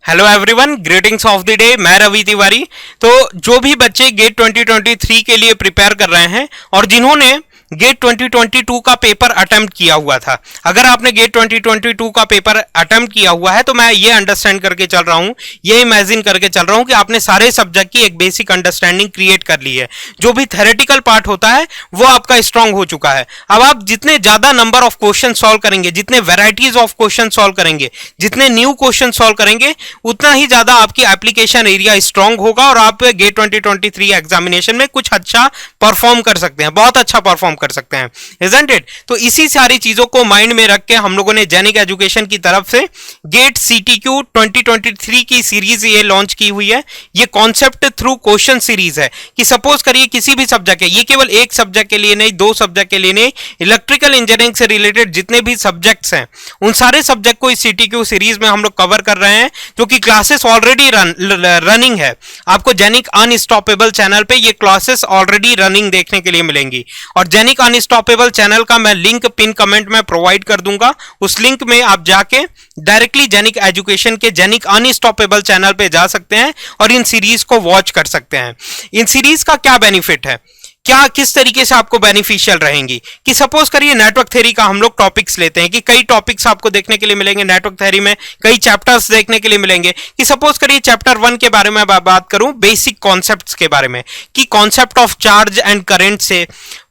Hello everyone, greetings of the day. मैं रवि तिवारी। तो जो भी बच्चे गेट 2023 के लिए प्रिपेयर कर रहे हैं और जिन्होंने गेट 2022 का पेपर अटेम्प्ट किया हुआ था, अगर आपने गेट 2022 का पेपर अटेम्प्ट किया हुआ है तो मैं ये अंडरस्टैंड करके चल रहा हूँ, ये इमेजिन करके चल रहा हूँ कि आपने सारे सब्जेक्ट की एक बेसिक अंडरस्टैंडिंग क्रिएट कर ली है। जो भी थ्योरेटिकल पार्ट होता है वो आपका स्ट्रांग हो चुका है। अब आप जितने ज्यादा नंबर ऑफ क्वेश्चन सॉल्व करेंगे, जितने वेराइटीज ऑफ क्वेश्चन सॉल्व करेंगे, जितने न्यू क्वेश्चन सॉल्व करेंगे, उतना ही ज्यादा आपकी एप्लीकेशन एरिया स्ट्रांग होगा और आप गेट 2023 एग्जामिनेशन में कुछ अच्छा परफॉर्म कर सकते हैं, बहुत अच्छा परफॉर्म कर सकते हैं, isn't it? तो इसी सारी चीजों को माइंड में रख के हम लोगों ने जेनिक एजुकेशन की तरफ से गेट सीटीक्यू 2023 की सीरीज ये लॉन्च की हुई है। ये कॉन्सेप्ट थ्रू क्वेश्चन सीरीज है कि सपोज करिए किसी भी सब्जेक्ट है, ये केवल एक सब्जेक्ट के लिए नहीं, दो सब्जेक्ट के लिए नहीं, इलेक्ट्रिकल इंजीनियरिंग से रिलेटेड जितने भी सब्जेक्ट्स हैं उन सारे सब्जेक्ट को इस सीटीक्यू सीरीज में हम लोग कवर कर रहे हैं, जो कि क्लासेस ऑलरेडी रनिंग है। आपको जेनिक अनस्टॉपेबल चैनल पे ये क्लासेस ऑलरेडी रनिंग देखने के लिए मिलेंगी और जेनिक अनस्टॉपेबल चैनल का मैं लिंक पिन कमेंट में प्रोवाइड कर दूंगा। उस लिंक में आप जाके डायरेक्टली जेनिक एजुकेशन के जेनिक अनस्टॉपेबल चैनल पे जा सकते हैं और इन सीरीज को वॉच कर सकते हैं। इन सीरीज का क्या बेनिफिट है, क्या किस तरीके से आपको बेनिफिशियल रहेंगी कि सपोज करिए नेटवर्क थ्योरी का हम लोग टॉपिक्स लेते हैं कि कई टॉपिक्स आपको देखने के लिए मिलेंगे नेटवर्क थ्योरी में, कई चैप्टर्स देखने के लिए मिलेंगे कि सपोज करिए चैप्टर 1 के बारे में बात करूं, बेसिक कॉन्सेप्ट्स के बारे में कि concept of charge and current से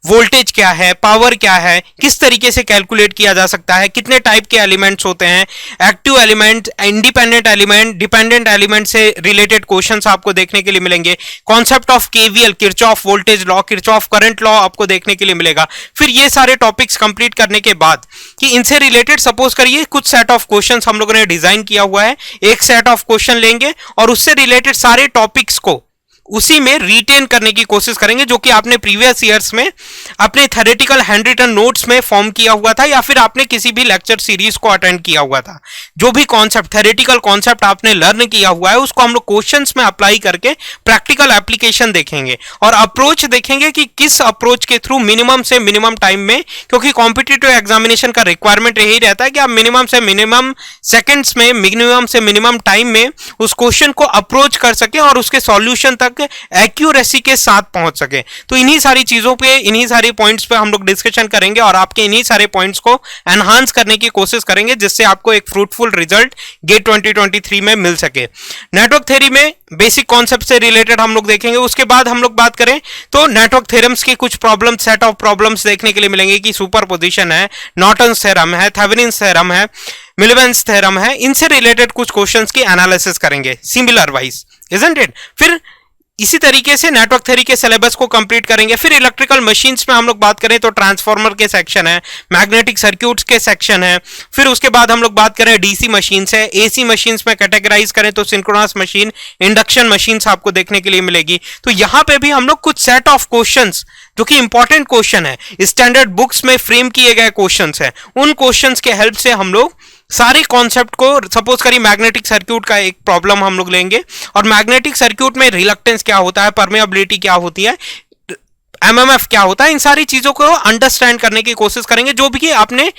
वोल्टेज क्या है, पावर क्या है, किस तरीके से कैलकुलेट किया जा सकता है, कितने टाइप के एलिमेंट्स होते हैं, active element, independent element, dependent element से रिलेटेड क्वेश्चंस आपको देखने के लिए मिलेंगे। Concept of KVL, Kirchhoff voltage law, Kirchhoff current law आपको देखने के लिए मिलेगा। फिर ये सारे टॉपिक्स कंप्लीट करने के बाद कि इनसे रिलेटेड सपोज करिए कुछ सेट ऑफ क्वेश्चंस हम लोगों ने डिजाइन किया हुआ है, एक सेट ऑफ क्वेश्चन लेंगे और उससे रिलेटेड सारे टॉपिक्स को उसी में रिटेन करने की कोशिश करेंगे, जो कि आपने प्रीवियस ईयर्स में अपने थ्योरेटिकल हैंड रिटन नोट्स में फॉर्म किया हुआ था या फिर आपने किसी भी लेक्चर सीरीज को अटेंड किया हुआ था। जो भी कॉन्सेप्ट, थ्योरेटिकल कॉन्सेप्ट आपने लर्न किया हुआ है उसको हम लोग क्वेश्चंस में अप्लाई करके प्रैक्टिकल एप्लीकेशन देखेंगे और अप्रोच देखेंगे कि किस अप्रोच के थ्रू मिनिमम से मिनिमम टाइम में, क्योंकि कॉम्पिटिटिव एग्जामिनेशन का रिक्वायरमेंट यही रहता है कि आप मिनिमम से मिनिमम सेकेंड्स में, मिनिमम से मिनिमम टाइम में उस क्वेश्चन को अप्रोच कर सके और उसके सॉल्यूशन तक एक्यूरेसी के साथ पहुंच सके। तो इन्हीं सारी चीजों पे, इन्हीं सारे पॉइंट्स पे हम लोग डिस्कशन करेंगे और आपके इन्हीं सारे पॉइंट्स को एनहांस करने की कोशिश करेंगे जिससे आपको एक फ्रूटफुल रिजल्ट गेट 2023 में मिल सके। नेटवर्क थ्योरी में बेसिक कॉन्सेप्ट से रिलेटेड हम लोग देखेंगे। उसके बाद हम लोग बात करें तो नेटवर्क थ्योरम्स के कुछ प्रॉब्लम, सेट ऑफ प्रॉब्लम्स देखने के लिए मिलेंगे कि सुपरपोजिशन है, नॉर्टन्स थ्योरम है, थेवेनिन्स थ्योरम है, मिलवेंस थ्योरम है, इनसे रिलेटेड कुछ क्वेश्चंस की एनालिसिस करेंगे सिमिलर वाइज, इजंट इट। फिर इसी तरीके से नेटवर्क थ्योरी के सिलेबस को कंप्लीट करेंगे। फिर इलेक्ट्रिकल मशीन्स में हम लोग बात करें तो ट्रांसफार्मर के सेक्शन है, मैग्नेटिक सर्क्यूट्स के सेक्शन है। फिर उसके बाद हम लोग बात करें डीसी मशीन्स है, एसी मशीन्स में कैटेगराइज करें तो सिंक्रोनस मशीन, इंडक्शन मशीन्स आपको देखने के लिए मिलेगी। तो यहां पे भी हम लोग कुछ सेट ऑफ क्वेश्चंस जो कि इंपॉर्टेंट क्वेश्चन है, स्टैंडर्ड बुक्स में फ्रेम किए गए क्वेश्चंस है, उन क्वेश्चंस के हेल्प से हम लोग सारे कॉन्सेप्ट को, सपोज करिए मैग्नेटिक सर्क्यूट का एक प्रॉब्लम हम लोग लेंगे और मैग्नेटिक सर्क्यूट में रिलक्टेंस क्या होता है, परमेबिलिटी क्या होती है, एमएमएफ क्या होता है, इन सारी चीजों को अंडरस्टैंड करने की कोशिश करेंगे। जो भी आपने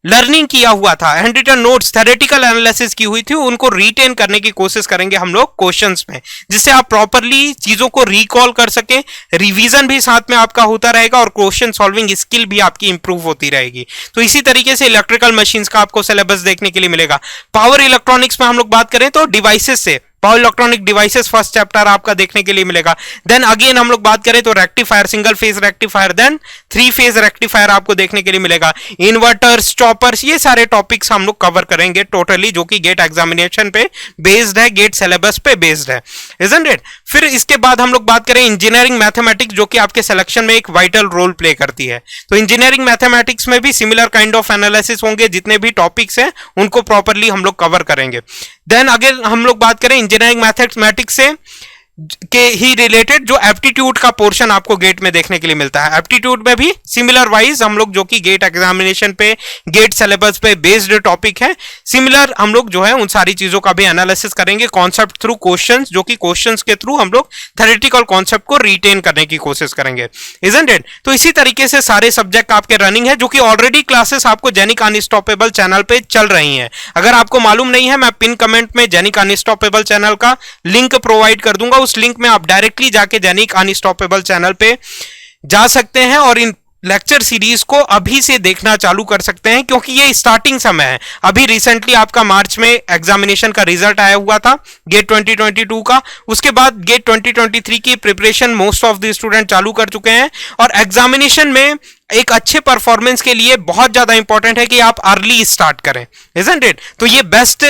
लर्निंग किया हुआ था, handwritten notes, theoretical analysis की हुई थी, उनको रिटेन करने की कोशिश करेंगे हम लोग क्वेश्चंस में, जिससे आप प्रॉपरली चीजों को रिकॉल कर सके, रिवीजन भी साथ में आपका होता रहेगा और क्वेश्चन सॉल्विंग स्किल भी आपकी इंप्रूव होती रहेगी। तो इसी तरीके से इलेक्ट्रिकल मशीन्स का आपको सिलेबस देखने के लिए मिलेगा। पावर इलेक्ट्रॉनिक्स में हम लोग बात करें तो डिवाइसेस से, power electronic devices first chapter आपका देखने के लिए मिलेगा। देन अगेन हम लोग बात करें तो rectifier, single phase rectifier, then 3 phase rectifier आपको देखने के लिए मिलेगा। इन्वर्टर्स, चॉपर्स, ये सारे टॉपिक्स हम लोग कवर करेंगे टोटली, जो कि गेट एग्जामिनेशन पे बेस्ड है, गेट सिलेबस पे बेस्ड है, इजंट इट। फिर इसके बाद हम लोग बात करें इंजीनियरिंग मैथमेटिक्स, जो कि आपके सिलेक्शन में एक वाइटल रोल प्ले करती है। तो इंजीनियरिंग मैथमेटिक्स में भी सिमिलर काइंड ऑफ एनालिसिस होंगे, जितने भी टॉपिक्स हैं उनको प्रॉपरली हम लोग कवर करेंगे। देन अगेन हम लोग बात करें इंजीनियरिंग मैथमेटिक्स से के ही रिलेटेड जो एप्टीट्यूड का पोर्शन आपको गेट में देखने के लिए मिलता है। एप्टीट्यूड में भी सिमिलर वाइज हम लोग जो कि गेट एग्जामिनेशन पे, गेट सिलेबस पे बेस्ड टॉपिक है, सिमिलर हम लोग जो है उन सारी चीजों का भी एनालिसिस करेंगे कॉन्सेप्ट थ्रू क्वेश्चंस, जो कि क्वेश्चंस के थ्रू हम लोग थ्योरेटिकल कॉन्सेप्ट को रिटेन करने की कोशिश करेंगे, इजंट इट? तो इसी तरीके से सारे सब्जेक्ट आपके रनिंग है, जो कि ऑलरेडी क्लासेस आपको जेनिक अनस्टॉपेबल चैनल पे चल रही हैं। अगर आपको मालूम नहीं है, मैं पिन कमेंट में जेनिक अनस्टॉपेबल चैनल का लिंक प्रोवाइड कर दूंगा। उस लिंक में आप डायरेक्टली जाके जेनिक अनस्टॉपेबल चैनल पे जा सकते हैं और इन लेक्चर सीरीज को अभी से देखना चालू कर सकते हैं, क्योंकि ये स्टार्टिंग समय है। अभी रिसेंटली आपका मार्च में एग्जामिनेशन का रिजल्ट आया हुआ था गेट 2022 का। उसके बाद गेट 2023 की preparation most of the student चालू कर चुके हैं, और एग्जामिनेशन में एक अच्छे परफॉर्मेंस के लिए बहुत ज्यादा इंपॉर्टेंट है कि आप अर्ली स्टार्ट करें, इजंट इट? तो ये बेस्ट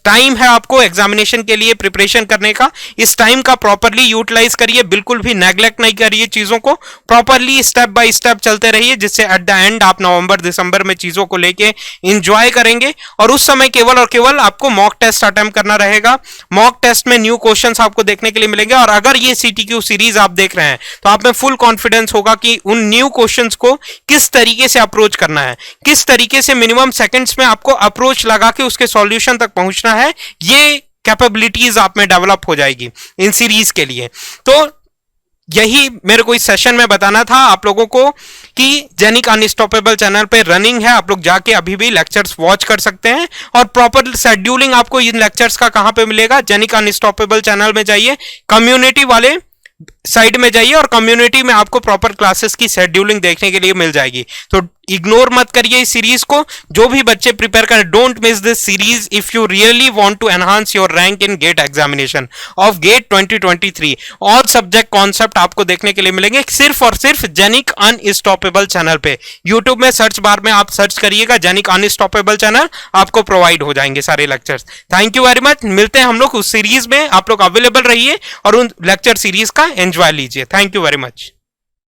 टाइम है आपको एग्जामिनेशन के लिए प्रिपरेशन करने का। इस टाइम का प्रॉपरली यूटिलाइज करिए, बिल्कुल भी नेग्लेक्ट नहीं करिए चीजों को, प्रॉपरली स्टेप बाय स्टेप चलते रहिए, जिससे एट द एंड आप नवंबर दिसंबर में चीजों को लेके एंजॉय करेंगे। और उस समय केवल और केवल आपको मॉक टेस्ट अटेम्प्ट करना रहेगा। मॉक टेस्ट में न्यू क्वेश्चंस आपको देखने के लिए मिलेंगे, और अगर ये सीटीक्यू सीरीज आप देख रहे हैं तो आप में फुल कॉन्फिडेंस होगा कि उन न्यू क्वेश्चंस को किस तरीके से अप्रोच करना है, किस तरीके से मिनिमम सेकंड्स में आपको अप्रोच लगा के उसके सॉल्यूशन तक पहुंचना है। ये कैपेबिलिटीज आप में डेवलप हो जाएगी इन सीरीज के लिए। तो यही मेरे को इस सेशन में बताना था आप लोगों को कि जेनिक अनस्टॉपेबल चैनल पे रनिंग है, आप लोग जाके अभी भी लेक्चर्स वॉच कर सकते हैं। और प्रॉपर शेड्यूलिंग आपको इन लेक्चर्स का कहां पे मिलेगा? जेनिक अनस्टॉपेबल चैनल में जाइए, कम्युनिटी वाले साइड में जाइए, और कम्युनिटी में आपको प्रॉपर क्लासेस की शेड्यूलिंग देखने के लिए मिल जाएगी। तो इग्नोर मत करिए इस सीरीज को। जो भी बच्चे प्रिपेयर करें, don't miss this series if you really want to enhance your rank in GATE examination of GATE 2023। और सब्जेक्ट कॉन्सेप्ट आपको देखने के लिए मिलेंगे सिर्फ और सिर्फ जेनिक अनस्टॉपेबल चैनल पे। यूट्यूब में सर्च बार में आप सर्च करिएगा जेनिक अनस्टॉपेबल चैनल, आपको प्रोवाइड हो जाएंगे सारे lectures. Thank you very much. मिलते हैं हम लोग उस सीरीज में, आप लोग अवेलेबल रहिए और उन लेक्चर सीरीज का एंजॉय लीजिए। Thank you very much.